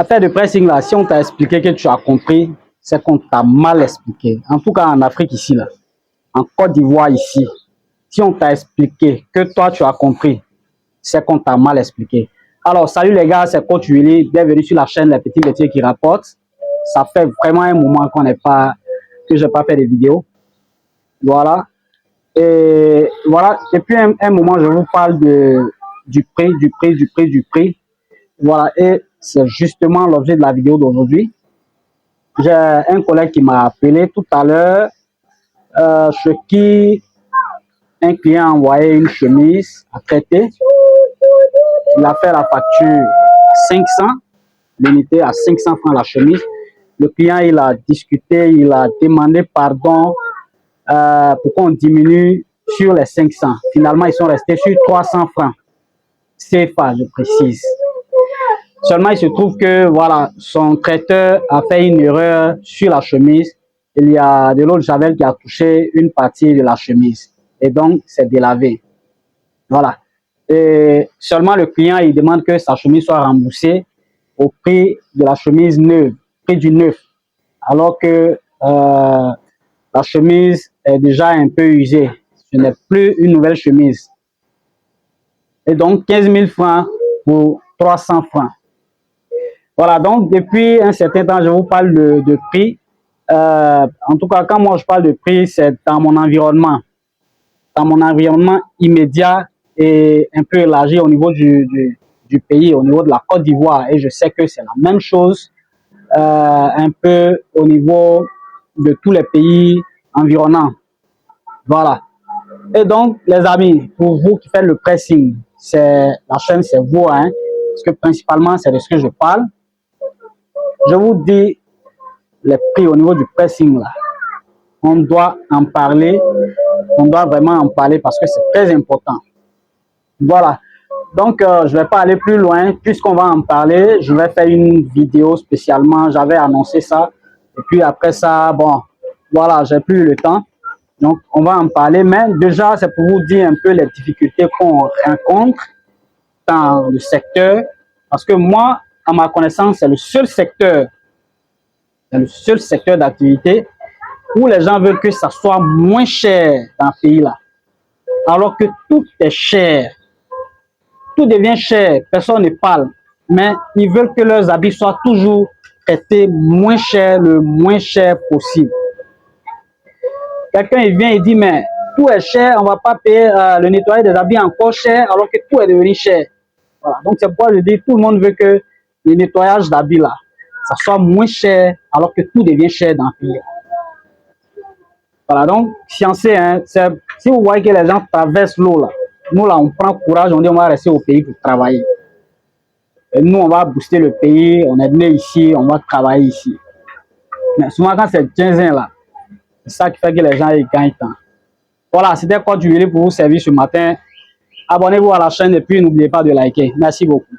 Affaire de pressing là, si on t'a expliqué que tu as compris, c'est qu'on t'a mal expliqué. En tout cas en Afrique ici là, en Côte d'Ivoire ici, si on t'a expliqué que toi tu as compris, c'est qu'on t'a mal expliqué. Alors salut les gars, c'est Coach Willy, bienvenue sur la chaîne Les Petits Métiers qui rapportent. Ça fait vraiment un moment que j'ai pas fait de vidéos. Voilà. Et voilà, depuis un moment, je vous parle du prix. Voilà, et c'est justement l'objet de la vidéo d'aujourd'hui. J'ai un collègue qui m'a appelé tout à l'heure, chez qui un client a envoyé une chemise à traiter. Il a fait la facture 500, l'unité à 500 francs la chemise. Le client, il a discuté, il a demandé pardon pour qu'on diminue sur les 500. Finalement, ils sont restés sur 300 francs. CFA, je précise. Seulement, il se trouve que voilà, son traiteur a fait une erreur sur la chemise. Il y a de l'eau de javel qui a touché une partie de la chemise. Et donc, c'est délavé. Voilà. Et seulement, le client, il demande que sa chemise soit remboursée au prix de la chemise neuve, prix du neuf. Alors que la chemise est déjà un peu usée. Ce n'est plus une nouvelle chemise. Et donc, 15 000 francs pour 300 francs. Voilà, donc depuis un certain temps, je vous parle de prix. En tout cas, quand moi je parle de prix, c'est dans mon environnement. Dans mon environnement immédiat et un peu élargi au niveau du pays, au niveau de la Côte d'Ivoire. Et je sais que c'est la même chose un peu au niveau de tous les pays environnants. Voilà. Et donc, les amis, pour vous qui faites le pressing, la chaîne, c'est vous, hein, parce que principalement, c'est de ce que je parle. Je vous dis les prix au niveau du pressing là. On doit en parler. On doit vraiment en parler parce que c'est très important. Voilà. Donc, je ne vais pas aller plus loin. Puisqu'on va en parler, je vais faire une vidéo spécialement. J'avais annoncé ça. Et puis après ça, bon, voilà, j'ai plus le temps. Donc, on va en parler. Mais déjà, c'est pour vous dire un peu les difficultés qu'on rencontre dans le secteur. Parce que moi, à ma connaissance, c'est le seul secteur d'activité où les gens veulent que ça soit moins cher dans ce pays-là. Alors que tout est cher. Tout devient cher. Personne ne parle. Mais ils veulent que leurs habits soient toujours traités moins cher, le moins cher possible. Quelqu'un il vient et dit, mais tout est cher, on ne va pas payer le nettoyage des habits encore cher, alors que tout est devenu cher. Voilà. Donc c'est pourquoi je dis, tout le monde veut que le nettoyage d'habits là, ça soit moins cher, alors que tout devient cher dans le pays. Voilà, donc, fiancé, hein, si vous voyez que les gens traversent l'eau là, nous là, on prend courage, on dit on va rester au pays pour travailler. Et nous, on va booster le pays, on est né ici, on va travailler ici. Mais souvent, quand c'est 15 ans là, c'est ça qui fait que les gens ils gagnent temps. Voilà, c'était Coach Willy pour vous servir ce matin. Abonnez-vous à la chaîne et puis n'oubliez pas de liker. Merci beaucoup.